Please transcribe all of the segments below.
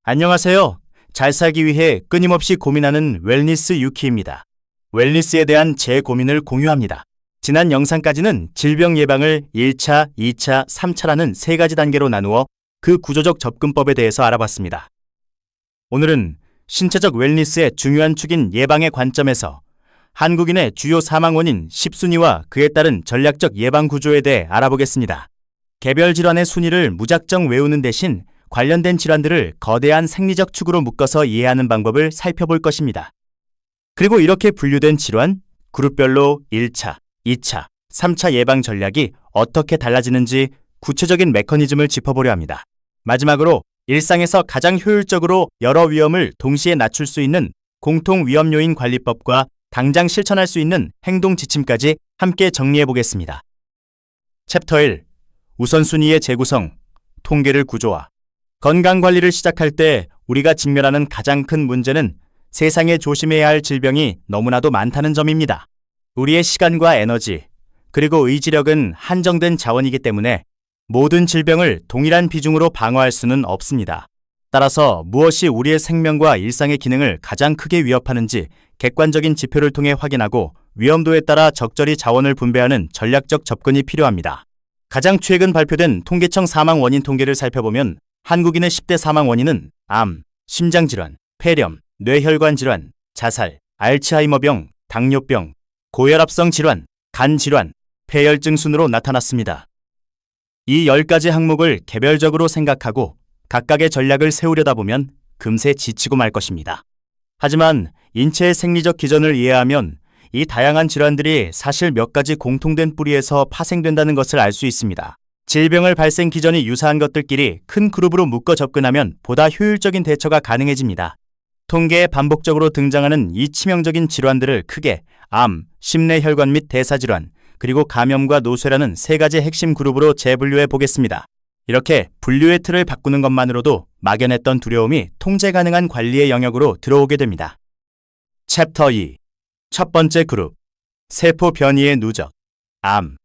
안녕하세요. 잘 살기 위해 끊임없이 고민하는 웰니스 유키입니다. 웰니스에 대한 제 고민을 공유합니다. 지난 영상까지는 질병 예방을 1차, 2차, 3차라는 세 가지 단계로 나누어 그 구조적 접근법에 대해서 알아봤습니다. 오늘은 신체적 웰니스의 중요한 축인 예방의 관점에서 한국인의 주요 사망 원인 10순위와 그에 따른 전략적 예방 구조에 대해 알아보겠습니다. 개별 질환의 순위를 무작정 외우는 대신 관련된 질환들을 거대한 생리적 축으로 묶어서 이해하는 방법을 살펴볼 것입니다. 그리고 이렇게 분류된 질환, 그룹별로 1차, 2차, 3차 예방 전략이 어떻게 달라지는지 구체적인 메커니즘을 짚어보려 합니다. 마지막으로 일상에서 가장 효율적으로 여러 위험을 동시에 낮출 수 있는 공통 위험 요인 관리법과 당장 실천할 수 있는 행동 지침까지 함께 정리해 보겠습니다. 챕터 1. 우선순위의 재구성, 통계를 구조화. 건강관리를 시작할 때 우리가 직면하는 가장 큰 문제는 세상에 조심해야 할 질병이 너무나도 많다는 점입니다. 우리의 시간과 에너지, 그리고 의지력은 한정된 자원이기 때문에 모든 질병을 동일한 비중으로 방어할 수는 없습니다. 따라서 무엇이 우리의 생명과 일상의 기능을 가장 크게 위협하는지 객관적인 지표를 통해 확인하고 위험도에 따라 적절히 자원을 분배하는 전략적 접근이 필요합니다. 가장 최근 발표된 통계청 사망 원인 통계를 살펴보면 한국인의 10대 사망 원인은 암, 심장질환, 폐렴, 뇌혈관 질환, 자살, 알츠하이머병, 당뇨병, 고혈압성 질환, 간질환, 폐혈증 순으로 나타났습니다. 이 10가지 항목을 개별적으로 생각하고 각각의 전략을 세우려다 보면 금세 지치고 말 것입니다. 하지만 인체의 생리적 기전을 이해하면 이 다양한 질환들이 사실 몇 가지 공통된 뿌리에서 파생된다는 것을 알 수 있습니다. 질병을 발생 기전이 유사한 것들끼리 큰 그룹으로 묶어 접근하면 보다 효율적인 대처가 가능해집니다. 통계에 반복적으로 등장하는 이 치명적인 질환들을 크게 암, 심내혈관 및 대사질환, 그리고 감염과 노쇠라는 세 가지 핵심 그룹으로 재분류해 보겠습니다. 이렇게 분류의 틀을 바꾸는 것만으로도 막연했던 두려움이 통제 가능한 관리의 영역으로 들어오게 됩니다. 챕터 2. 첫 번째 그룹, 세포 변이의 누적, 암.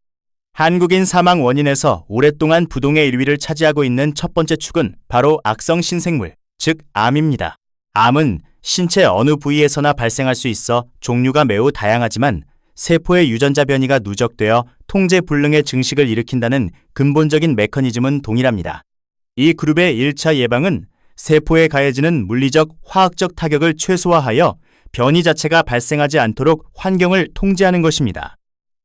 한국인 사망 원인에서 오랫동안 부동의 1위를 차지하고 있는 첫 번째 축은 바로 악성 신생물, 즉 암입니다. 암은 신체 어느 부위에서나 발생할 수 있어 종류가 매우 다양하지만 세포의 유전자 변이가 누적되어 통제 불능의 증식을 일으킨다는 근본적인 메커니즘은 동일합니다. 이 그룹의 1차 예방은 세포에 가해지는 물리적, 화학적 타격을 최소화하여 변이 자체가 발생하지 않도록 환경을 통제하는 것입니다.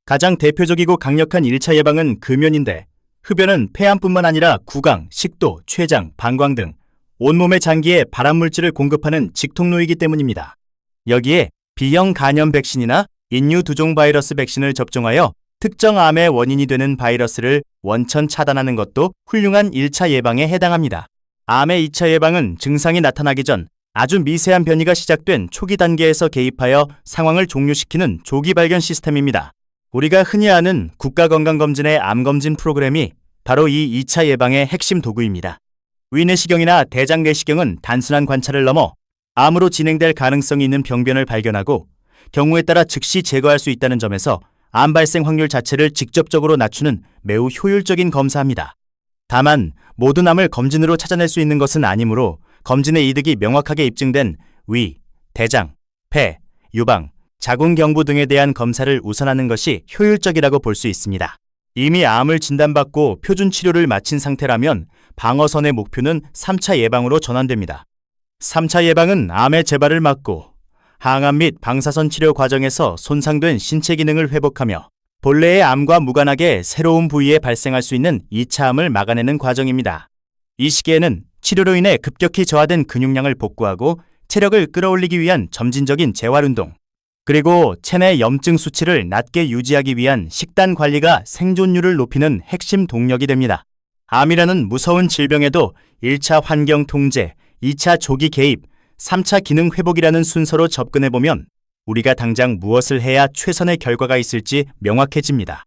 가장 대표적이고 강력한 1차 예방은 금연인데 흡연은 폐암뿐만 아니라 구강, 식도, 췌장, 방광 등 온몸의 장기에 발암물질을 공급하는 직통로이기 때문입니다. 여기에 B형 간염 백신이나 인유 두종 바이러스 백신을 접종하여 특정 암의 원인이 되는 바이러스를 원천 차단하는 것도 훌륭한 1차 예방에 해당합니다. 암의 2차 예방은 증상이 나타나기 전 아주 미세한 변이가 시작된 초기 단계에서 개입하여 상황을 종료시키는 조기 발견 시스템입니다. 우리가 흔히 아는 국가건강검진의 암검진 프로그램이 바로 이 2차 예방의 핵심 도구입니다. 위내시경이나 대장내시경은 단순한 관찰을 넘어 암으로 진행될 가능성이 있는 병변을 발견하고 경우에 따라 즉시 제거할 수 있다는 점에서 암 발생 확률 자체를 직접적으로 낮추는 매우 효율적인 검사입니다. 다만 모든 암을 검진으로 찾아낼 수 있는 것은 아니므로 검진의 이득이 명확하게 입증된 위, 대장, 폐, 유방, 자궁경부 등에 대한 검사를 우선하는 것이 효율적이라고 볼 수 있습니다. 이미 암을 진단받고 표준 치료를 마친 상태라면 방어선의 목표는 3차 예방으로 전환됩니다. 3차 예방은 암의 재발을 막고 항암 및 방사선 치료 과정에서 손상된 신체 기능을 회복하며 본래의 암과 무관하게 새로운 부위에 발생할 수 있는 2차 암을 막아내는 과정입니다. 이 시기에는 치료로 인해 급격히 저하된 근육량을 복구하고 체력을 끌어올리기 위한 점진적인 재활운동, 그리고 체내 염증 수치를 낮게 유지하기 위한 식단 관리가 생존율을 높이는 핵심 동력이 됩니다. 암이라는 무서운 질병에도 1차 환경 통제, 2차 조기 개입, 3차 기능 회복이라는 순서로 접근해보면 우리가 당장 무엇을 해야 최선의 결과가 있을지 명확해집니다.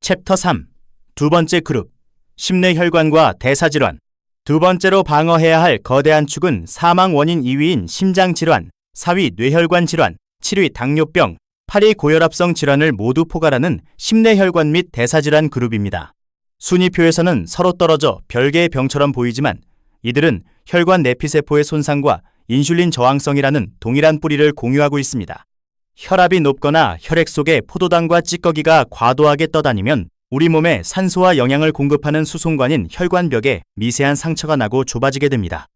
챕터 3. 두 번째 그룹, 심내혈관과 대사질환. 두 번째로 방어해야 할 거대한 축은 사망 원인 2위인 심장질환, 4위 뇌혈관 질환, 7위 당뇨병, 8위 고혈압성 질환을 모두 포괄하는 심내혈관 및 대사질환 그룹입니다. 순위표에서는 서로 떨어져 별개의 병처럼 보이지만 이들은 혈관 내피세포의 손상과 인슐린 저항성이라는 동일한 뿌리를 공유하고 있습니다. 혈압이 높거나 혈액 속에 포도당과 찌꺼기가 과도하게 떠다니면 우리 몸에 산소와 영양을 공급하는 수송관인 혈관벽에 미세한 상처가 나고 좁아지게 됩니다.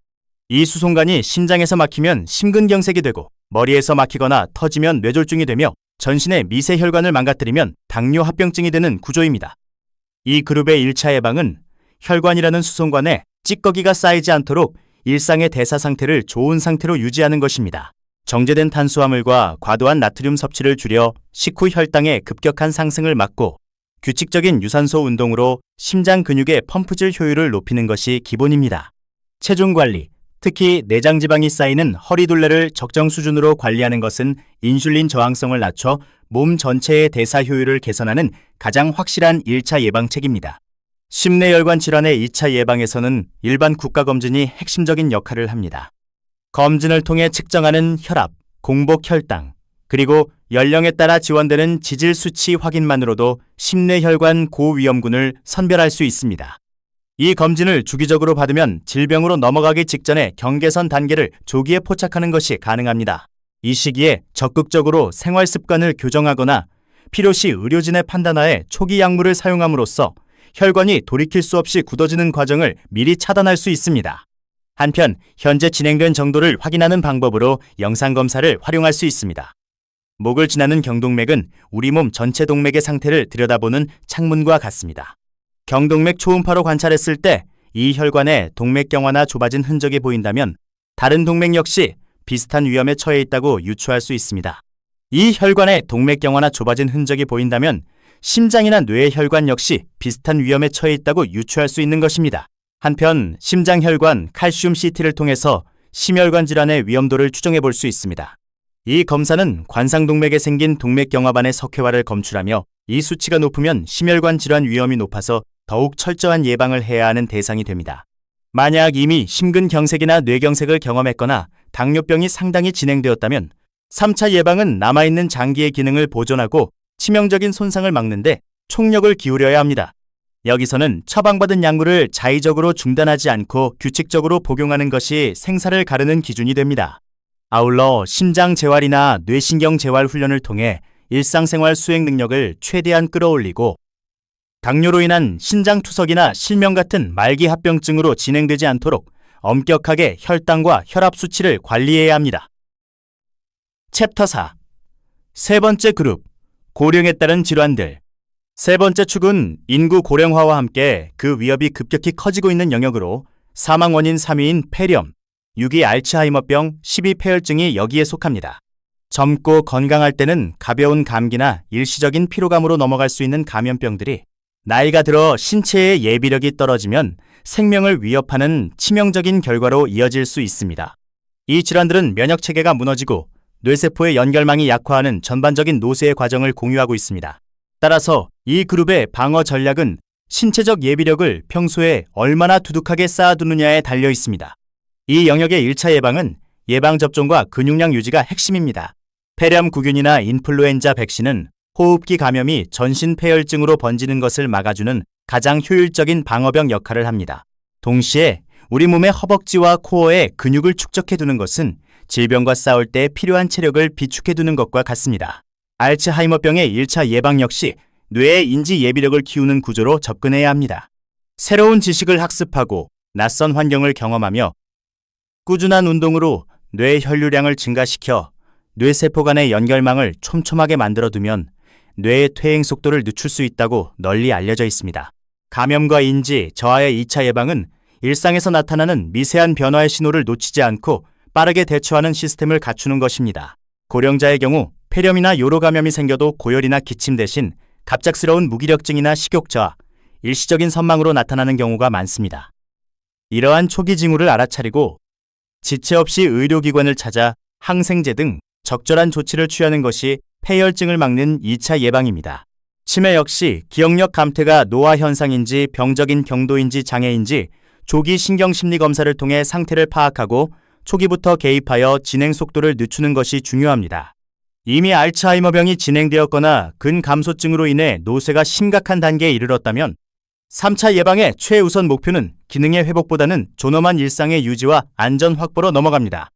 이 수송관이 심장에서 막히면 심근경색이 되고 머리에서 막히거나 터지면 뇌졸중이 되며 전신의 미세 혈관을 망가뜨리면 당뇨합병증이 되는 구조입니다. 이 그룹의 1차 예방은 혈관이라는 수송관에 찌꺼기가 쌓이지 않도록 일상의 대사 상태를 좋은 상태로 유지하는 것입니다. 정제된 탄수화물과 과도한 나트륨 섭취를 줄여 식후 혈당의 급격한 상승을 막고 규칙적인 유산소 운동으로 심장 근육의 펌프질 효율을 높이는 것이 기본입니다. 체중 관리, 특히 내장 지방이 쌓이는 허리둘레를 적정 수준으로 관리하는 것은 인슐린 저항성을 낮춰 몸 전체의 대사 효율을 개선하는 가장 확실한 1차 예방책입니다. 심내혈관 질환의 2차 예방에서는 일반 국가검진이 핵심적인 역할을 합니다. 검진을 통해 측정하는 혈압, 공복 혈당, 그리고 연령에 따라 지원되는 지질 수치 확인만으로도 심내혈관 고위험군을 선별할 수 있습니다. 이 검진을 주기적으로 받으면 질병으로 넘어가기 직전에 경계선 단계를 조기에 포착하는 것이 가능합니다. 이 시기에 적극적으로 생활 습관을 교정하거나 필요시 의료진의 판단하에 초기 약물을 사용함으로써 혈관이 돌이킬 수 없이 굳어지는 과정을 미리 차단할 수 있습니다. 한편 현재 진행된 정도를 확인하는 방법으로 영상검사를 활용할 수 있습니다. 목을 지나는 경동맥은 우리 몸 전체 동맥의 상태를 들여다보는 창문과 같습니다. 경동맥 초음파로 관찰했을 때 이 혈관에 동맥경화나 좁아진 흔적이 보인다면 다른 동맥 역시 비슷한 위험에 처해 있다고 유추할 수 있습니다. 이 혈관에 동맥경화나 좁아진 흔적이 보인다면 심장이나 뇌의 혈관 역시 비슷한 위험에 처해 있다고 유추할 수 있는 것입니다. 한편 심장혈관 칼슘 CT를 통해서 심혈관 질환의 위험도를 추정해 볼 수 있습니다. 이 검사는 관상동맥에 생긴 동맥경화반의 석회화를 검출하며 이 수치가 높으면 심혈관 질환 위험이 높아서 더욱 철저한 예방을 해야 하는 대상이 됩니다. 만약 이미 심근경색이나 뇌경색을 경험했거나 당뇨병이 상당히 진행되었다면 3차 예방은 남아있는 장기의 기능을 보존하고 치명적인 손상을 막는 데 총력을 기울여야 합니다. 여기서는 처방받은 약물을 자의적으로 중단하지 않고 규칙적으로 복용하는 것이 생사를 가르는 기준이 됩니다. 아울러 심장 재활이나 뇌신경 재활 훈련을 통해 일상생활 수행 능력을 최대한 끌어올리고 당뇨로 인한 신장투석이나 실명 같은 말기 합병증으로 진행되지 않도록 엄격하게 혈당과 혈압 수치를 관리해야 합니다. 챕터 4. 세 번째 그룹, 고령에 따른 질환들. 세 번째 축은 인구 고령화와 함께 그 위협이 급격히 커지고 있는 영역으로 사망 원인 3위인 폐렴, 6위 알츠하이머병, 10위 폐혈증이 여기에 속합니다. 젊고 건강할 때는 가벼운 감기나 일시적인 피로감으로 넘어갈 수 있는 감염병들이 나이가 들어 신체의 예비력이 떨어지면 생명을 위협하는 치명적인 결과로 이어질 수 있습니다. 이 질환들은 면역체계가 무너지고 뇌세포의 연결망이 약화하는 전반적인 노쇠의 과정을 공유하고 있습니다. 따라서 이 그룹의 방어 전략은 신체적 예비력을 평소에 얼마나 두둑하게 쌓아두느냐에 달려 있습니다. 이 영역의 1차 예방은 예방접종과 근육량 유지가 핵심입니다. 폐렴구균이나 인플루엔자 백신은 호흡기 감염이 전신 폐혈증으로 번지는 것을 막아주는 가장 효율적인 방어벽 역할을 합니다. 동시에 우리 몸의 허벅지와 코어에 근육을 축적해두는 것은 질병과 싸울 때 필요한 체력을 비축해두는 것과 같습니다. 알츠하이머병의 1차 예방 역시 뇌의 인지 예비력을 키우는 구조로 접근해야 합니다. 새로운 지식을 학습하고 낯선 환경을 경험하며 꾸준한 운동으로 뇌 혈류량을 증가시켜 뇌세포 간의 연결망을 촘촘하게 만들어두면 뇌의 퇴행 속도를 늦출 수 있다고 널리 알려져 있습니다. 감염과 인지, 저하의 2차 예방은 일상에서 나타나는 미세한 변화의 신호를 놓치지 않고 빠르게 대처하는 시스템을 갖추는 것입니다. 고령자의 경우 폐렴이나 요로 감염이 생겨도 고열이나 기침 대신 갑작스러운 무기력증이나 식욕저하, 일시적인 선망으로 나타나는 경우가 많습니다. 이러한 초기 징후를 알아차리고 지체 없이 의료기관을 찾아 항생제 등 적절한 조치를 취하는 것이 폐혈증을 막는 2차 예방입니다. 치매 역시 기억력 감퇴가 노화 현상인지 병적인 경도인지 장애인지 조기 신경심리 검사를 통해 상태를 파악하고 초기부터 개입하여 진행 속도를 늦추는 것이 중요합니다. 이미 알츠하이머병이 진행되었거나 근감소증으로 인해 노쇠가 심각한 단계에 이르렀다면 3차 예방의 최우선 목표는 기능의 회복보다는 존엄한 일상의 유지와 안전 확보로 넘어갑니다.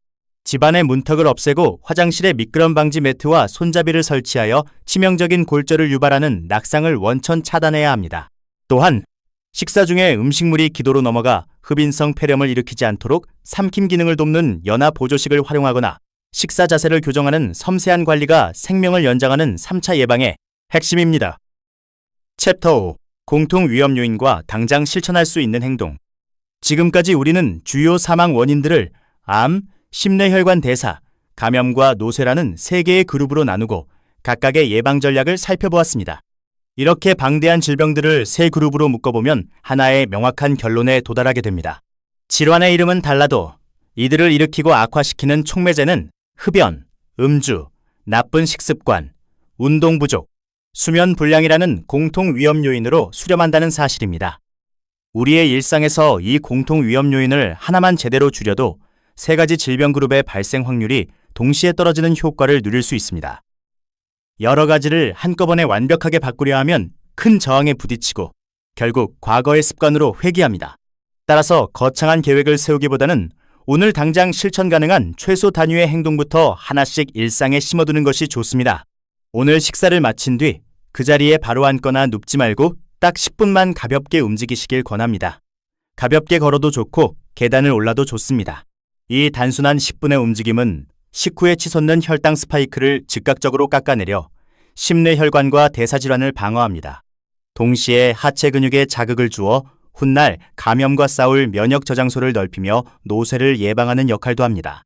집안의 문턱을 없애고 화장실에 미끄럼 방지 매트와 손잡이를 설치하여 치명적인 골절을 유발하는 낙상을 원천 차단해야 합니다. 또한 식사 중에 음식물이 기도로 넘어가 흡인성 폐렴을 일으키지 않도록 삼킴 기능을 돕는 연화 보조식을 활용하거나 식사 자세를 교정하는 섬세한 관리가 생명을 연장하는 3차 예방의 핵심입니다. 챕터 5. 공통 위험 요인과 당장 실천할 수 있는 행동. 지금까지 우리는 주요 사망 원인들을 암, 심뇌혈관 대사, 감염과 노쇠라는 3개의 그룹으로 나누고 각각의 예방 전략을 살펴보았습니다. 이렇게 방대한 질병들을 3그룹으로 묶어보면 하나의 명확한 결론에 도달하게 됩니다. 질환의 이름은 달라도 이들을 일으키고 악화시키는 촉매제는 흡연, 음주, 나쁜 식습관, 운동 부족, 수면 불량이라는 공통 위험 요인으로 수렴한다는 사실입니다. 우리의 일상에서 이 공통 위험 요인을 하나만 제대로 줄여도 3가지 질병 그룹의 발생 확률이 동시에 떨어지는 효과를 누릴 수 있습니다. 여러 가지를 한꺼번에 완벽하게 바꾸려 하면 큰 저항에 부딪히고 결국 과거의 습관으로 회귀합니다. 따라서 거창한 계획을 세우기보다는 오늘 당장 실천 가능한 최소 단위의 행동부터 하나씩 일상에 심어두는 것이 좋습니다. 오늘 식사를 마친 뒤 그 자리에 바로 앉거나 눕지 말고 딱 10분만 가볍게 움직이시길 권합니다. 가볍게 걸어도 좋고 계단을 올라도 좋습니다. 이 단순한 10분의 움직임은 식후에 치솟는 혈당 스파이크를 즉각적으로 깎아내려 심뇌혈관과 대사질환을 방어합니다. 동시에 하체 근육에 자극을 주어 훗날 감염과 싸울 면역 저장소를 넓히며 노쇠를 예방하는 역할도 합니다.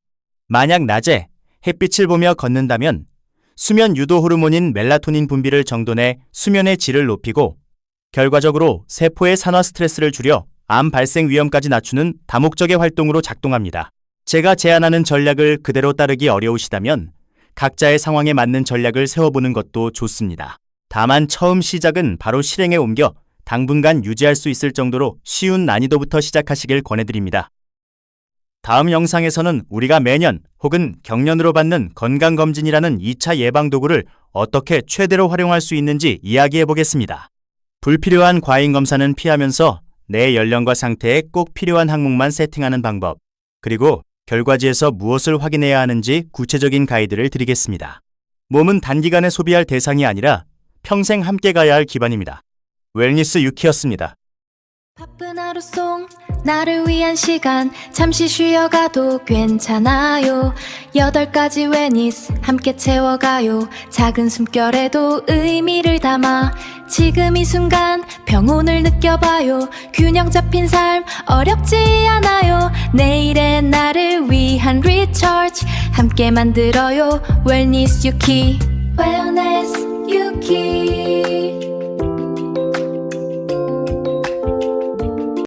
만약 낮에 햇빛을 보며 걷는다면 수면 유도 호르몬인 멜라토닌 분비를 정돈해 수면의 질을 높이고 결과적으로 세포의 산화 스트레스를 줄여 암 발생 위험까지 낮추는 다목적의 활동으로 작동합니다. 제가 제안하는 전략을 그대로 따르기 어려우시다면 각자의 상황에 맞는 전략을 세워보는 것도 좋습니다. 다만 처음 시작은 바로 실행에 옮겨 당분간 유지할 수 있을 정도로 쉬운 난이도부터 시작하시길 권해드립니다. 다음 영상에서는 우리가 매년 혹은 경년으로 받는 건강검진이라는 2차 예방 도구를 어떻게 최대로 활용할 수 있는지 이야기해 보겠습니다. 불필요한 과잉 검사는 피하면서 내 연령과 상태에 꼭 필요한 항목만 세팅하는 방법, 그리고 결과지에서 무엇을 확인해야 하는지 구체적인 가이드를 드리겠습니다. 몸은 단기간에 소비할 대상이 아니라 평생 함께 가야 할 기반입니다. 웰니스 유키였습니다. 바쁜 하루 속 나를 위한 시간 잠시 쉬어가도 괜찮아요. 8가지 웰니스 함께 채워가요. 작은 숨결에도 의미를 담아 지금 이 순간 평온을 느껴봐요. 균형 잡힌 삶 어렵지 않아요. 내일의 나를 위한 리처치 함께 만들어요. 웰니스 유키